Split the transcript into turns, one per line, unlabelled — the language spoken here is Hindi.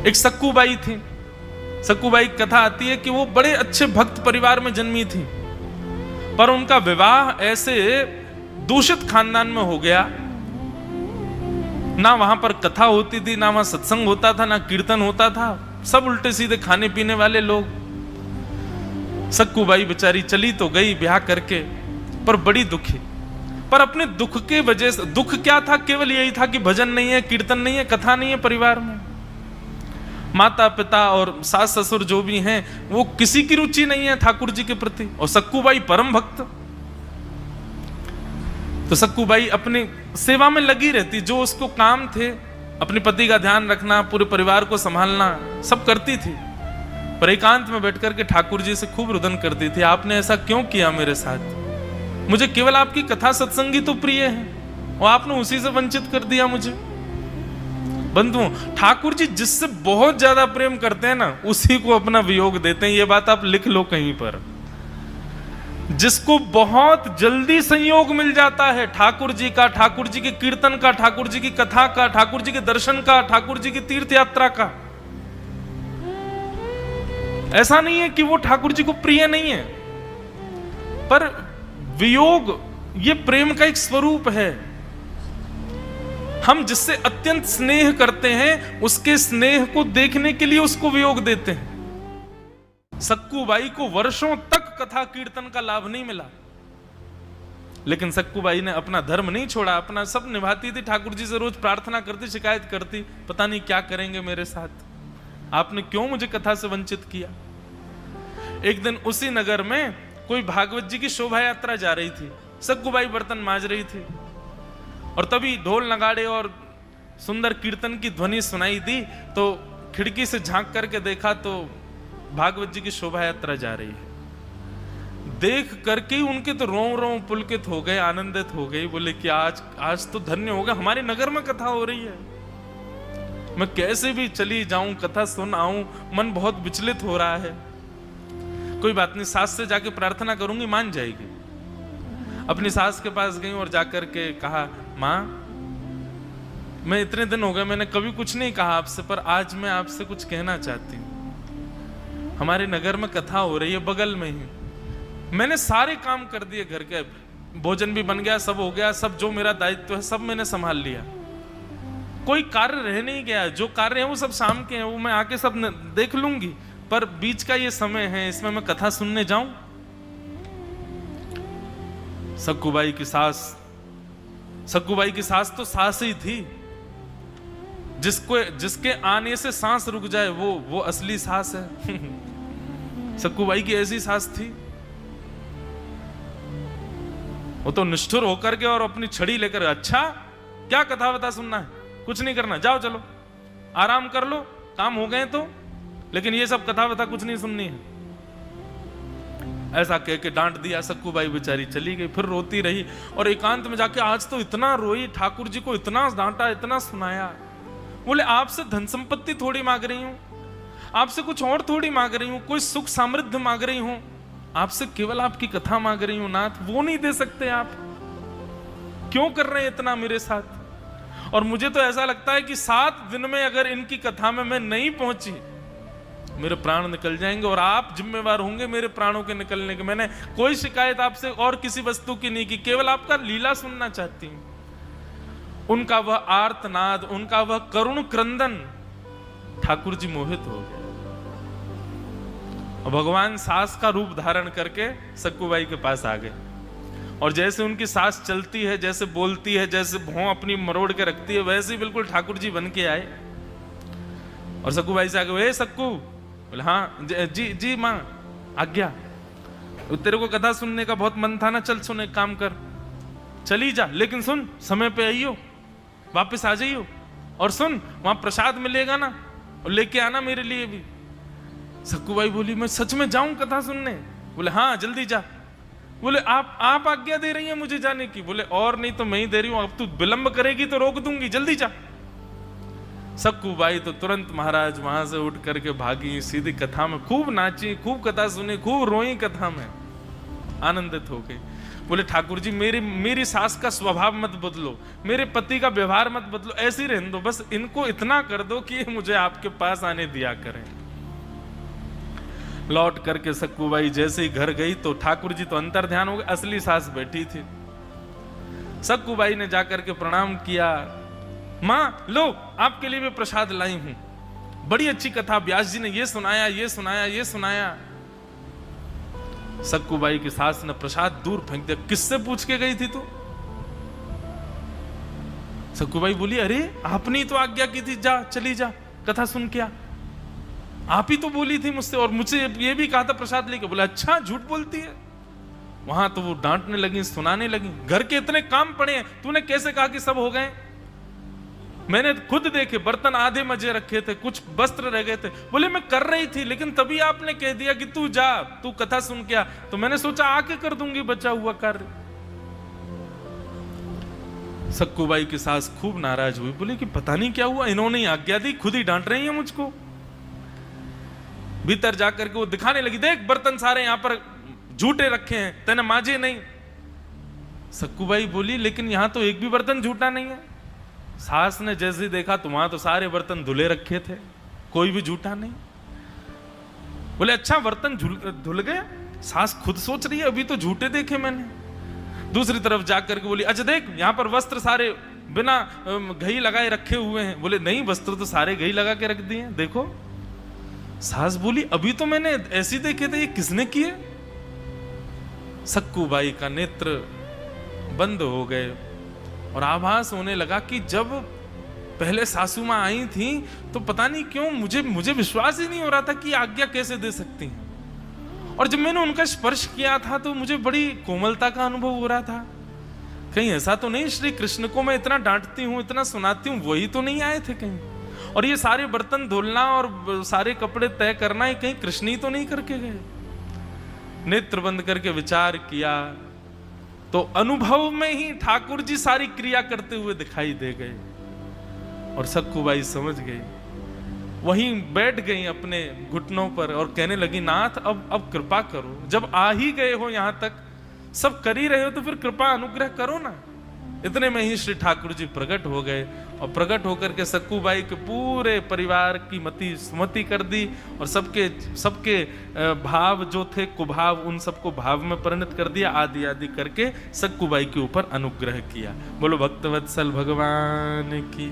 एक सक्कूबाई थी। सक्कूबाई की कथा आती है कि वो बड़े अच्छे भक्त परिवार में जन्मी थी, पर उनका विवाह ऐसे दूषित खानदान में हो गया, ना वहां पर कथा होती थी, ना वहां सत्संग होता था, ना कीर्तन होता था, सब उल्टे सीधे खाने पीने वाले लोग। सक्कूबाई बेचारी चली तो गई ब्याह करके, पर बड़ी दुखी। पर अपने दुख के वजह से, दुख क्या था, केवल यही था कि भजन नहीं है, कीर्तन नहीं है, कथा नहीं है परिवार में। माता पिता और सास ससुर जो भी हैं, वो किसी की रुचि नहीं है ठाकुर जी के प्रति, और सक्कूबाई परम भक्त। तो सक्कूबाई अपनी सेवा में लगी रहती, जो उसको काम थे, अपने पति का ध्यान रखना, पूरे परिवार को संभालना, सब करती थी। पर एकांत में बैठ करके ठाकुर जी से खूब रुदन करती थी, आपने ऐसा क्यों किया मेरे साथ? मुझे केवल आपकी कथा सत्संगी तो प्रिय है, और आपने उसी से वंचित कर दिया मुझे। बंधुओं, ठाकुर जी जिससे बहुत ज्यादा प्रेम करते हैं ना, उसी को अपना वियोग देते हैं। ये बात आप लिख लो कहीं पर। जिसको बहुत जल्दी संयोग मिल जाता है ठाकुर जी का, ठाकुर जी के कीर्तन का, ठाकुर जी की कथा का, ठाकुर जी के दर्शन का, ठाकुर जी की तीर्थ यात्रा का, ऐसा नहीं है कि वो ठाकुर जी को प्रिय नहीं है, पर वियोग ये प्रेम का एक स्वरूप है। हम जिससे अत्यंत स्नेह करते हैं, उसके स्नेह को देखने के लिए उसको वियोग देते हैं। सक्कूबाई को वर्षों तक कथा कीर्तन का लाभ नहीं मिला, लेकिन सक्कूबाई ने अपना धर्म नहीं छोड़ा, अपना सब निभाती थी। ठाकुर जी से रोज प्रार्थना करती, शिकायत करती, पता नहीं क्या करेंगे मेरे साथ, आपने क्यों मुझे कथा से वंचित किया। एक दिन उसी नगर में कोई भागवत जी की शोभा यात्रा जा रही थी, सक्कूबाई बर्तन मांज रही थी, और तभी ढोल नगाड़े और सुंदर कीर्तन की ध्वनि सुनाई दी। तो खिड़की से झांक करके देखा तो भागवत जी की शोभा यात्रा जा रही है। देख करके उनके तो रों रों पुलकित हो गए, आनंदित हो गई, बोले कि आज तो धन्य हो गया, हमारे नगर में कथा हो रही है, मैं कैसे भी चली जाऊं, कथा सुन आऊं, मन बहुत विचलित हो रहा है। कोई बात नहीं, सास से जाके प्रार्थना करूंगी, मान जाएगी। अपनी सास के पास गई और जाकर के कहा, माँ मैं इतने दिन हो गए, मैंने कभी कुछ नहीं कहा आपसे, पर आज मैं आपसे कुछ कहना चाहती हूँ। हमारे नगर में कथा हो रही है, बगल में ही। मैंने सारे काम कर दिए घर के, भोजन भी बन गया, सब हो गया, सब जो मेरा दायित्व है सब मैंने संभाल लिया, कोई कार्य रह नहीं गया। जो कार्य है वो सब शाम के हैं, वो मैं आके सब देख लूंगी, पर बीच का ये समय है, इसमें मैं कथा सुनने जाऊं? सक्कूबाई की सास तो सास ही थी, जिसके आने से सांस रुक जाए वो असली सास है। सक्कूबाई की ऐसी सास थी, वो तो निष्ठुर होकर के और अपनी छड़ी लेकर, अच्छा क्या कथा वथा सुनना है, कुछ नहीं करना, जाओ चलो आराम कर लो, काम हो गए तो, लेकिन ये सब कथा वथा कुछ नहीं सुननी है। ऐसा कह के डांट दिया, सक्कूबाई बेचारी चली गई। फिर रोती रही और एकांत में जाके आज तो इतना रोई, ठाकुर जी को इतना डांटा, इतना सुनाया। बोले आपसे धन संपत्ति थोड़ी मांग रही हूं, आपसे कुछ और थोड़ी मांग रही हूं, कोई सुख समृद्धि मांग रही हूं, आपसे केवल आपकी कथा मांग रही हूं नाथ, वो नहीं दे सकते आप? क्यों कर रहे हैं इतना मेरे साथ? और मुझे तो ऐसा लगता है कि 7 दिन में अगर इनकी कथा में मैं नहीं पहुंची, मेरे प्राण निकल जाएंगे और आप जिम्मेवार होंगे मेरे प्राणों के निकलने के। मैंने कोई शिकायत आपसे और किसी वस्तु की नहीं की, केवल आपका लीला सुनना चाहती हूं। उनका वह आर्तनाद, उनका वह करुण क्रंदन, ठाकुर जी मोहित हो गए। भगवान सास का रूप धारण करके सक्कूबाई के पास आ गए, और जैसे उनकी सास चलती है, जैसे बोलती है, जैसे भौं अपनी मरोड़ के रखती है, वैसे ही बिल्कुल ठाकुर जी बन के आए। और सक्कूबाई से आगे, ए सक्कू, बोले हाँ जी जी माँ आज्ञा, तेरे को कथा सुनने का बहुत मन था ना, चल सुन, एक काम कर, चली जा, लेकिन सुन समय पे आइयो, वापस आ जाइयो, और सुन वहां प्रसाद मिलेगा ना, और लेके आना मेरे लिए भी। सक्कूबाई बोली, मैं सच में जाऊं कथा सुनने? बोले हाँ जल्दी जा। बोले आप आज्ञा दे रही हैं मुझे जाने की? बोले और नहीं तो मैं ही दे रही हूं, अब तू विलंब करेगी तो रोक दूंगी, जल्दी जा। सक्कूबाई तो तुरंत महाराज वहां से उठ करके भागी, सीधी कथा में खूब नाची, खूब कथा सुनी, खूब रोई, कथा में आनंदित हो गई। बोले ठाकुर जी मेरी सास का स्वभाव मत बदलो, मेरे पति का व्यवहार मत बदलो, ऐसे ही रहने दो, बस इनको इतना कर दो कि मुझे आपके पास आने दिया करें। लौट करके सक्कूबाई जैसे ही घर गई तो ठाकुर जी तो अंतर ध्यान हो गए, असली सास बैठी थी। सक्कूबाई ने जाकर के प्रणाम किया, मां लो आपके लिए मैं प्रसाद लाई हूं, बड़ी अच्छी कथा व्यास जी ने ये सुनाया ये सुनाया ये सुनाया। सक्कूबाई की सास ने प्रसाद दूर फेंक दिया, किससे पूछ के गई थी तू? सक्कूबाई बोली, अरे आपने ही तो आज्ञा की थी, जा चली जा कथा सुन के आ, आप ही तो बोली थी मुझसे, और मुझसे ये भी कहा था प्रसाद लेके। बोला अच्छा झूठ बोलती है। वहां तो वो डांटने लगी, सुनाने लगी, घर के इतने काम पड़े हैं, तूने कैसे कहा कि सब हो गए? मैंने खुद देखे, बर्तन आधे मजे रखे थे, कुछ वस्त्र रह गए थे। बोले मैं कर रही थी, लेकिन तभी आपने कह दिया कि तू जा, तू कथा सुन के आ, तो मैंने सोचा आके कर दूंगी बचा हुआ कार्य। सक्कूबाई की सास खूब नाराज हुई, बोले कि पता नहीं क्या हुआ, इन्होंने आज्ञा दी, खुद ही डांट रही है मुझको। भीतर जाकर के वो दिखाने लगी, देख बर्तन सारे यहां पर झूठे रखे हैं, तेने माजे नहीं। सक्कूबाई बोली, लेकिन यहां तो एक भी बर्तन झूठा नहीं है। सास ने जैसे देखा तो वहां तो सारे बर्तन धुले रखे थे, कोई भी झूठा नहीं। बोले अच्छा बर्तन धुल गए? सास खुद सोच रही है अभी तो झूठे देखे मैंने। दूसरी तरफ जाकर के बोली, अच्छा देख यहाँ पर वस्त्र सारे बिना घी लगाए रखे हुए हैं। बोले नहीं, वस्त्र तो सारे घी लगा के रख दिए, देखो। सास बोली, अभी तो मैंने ऐसी देखे थे, ये किसने किए? सक्कूबाई का नेत्र बंद हो गए और आभास होने लगा कि जब पहले सासू मां आई थी तो पता नहीं क्यों मुझे विश्वास ही नहीं हो रहा था कि आज्ञा कैसे दे सकती हैं, और जब मैंने उनका स्पर्श किया था तो मुझे बड़ी कोमलता का अनुभव हो रहा था। कहीं ऐसा तो नहीं श्री कृष्ण को मैं इतना डांटती हूं, इतना सुनाती हूं, वही तो नहीं आए थे कहीं? और ये सारे बर्तन धुलना और सारे कपड़े तय करना ही कहीं कृष्ण ही तो नहीं करके गए? नेत्र बंद करके विचार किया तो अनुभव में ही ठाकुर जी सारी क्रिया करते हुए दिखाई दे गए, और सक्कूबाई समझ गई, वहीं बैठ गई अपने घुटनों पर और कहने लगी, नाथ अब कृपा करो, जब आ ही गए हो यहां तक, सब कर ही रहे हो तो फिर कृपा अनुग्रह करो ना। इतने में ही श्री ठाकुर जी प्रकट हो गए, और प्रकट होकर के सक्कूबाई के पूरे परिवार की मति सुमति कर दी, और सबके भाव जो थे कुभाव, उन सबको भाव में परिणत कर दिया, आदि आदि करके सक्कूबाई के ऊपर अनुग्रह किया। बोलो भक्तवत्सल भगवान की।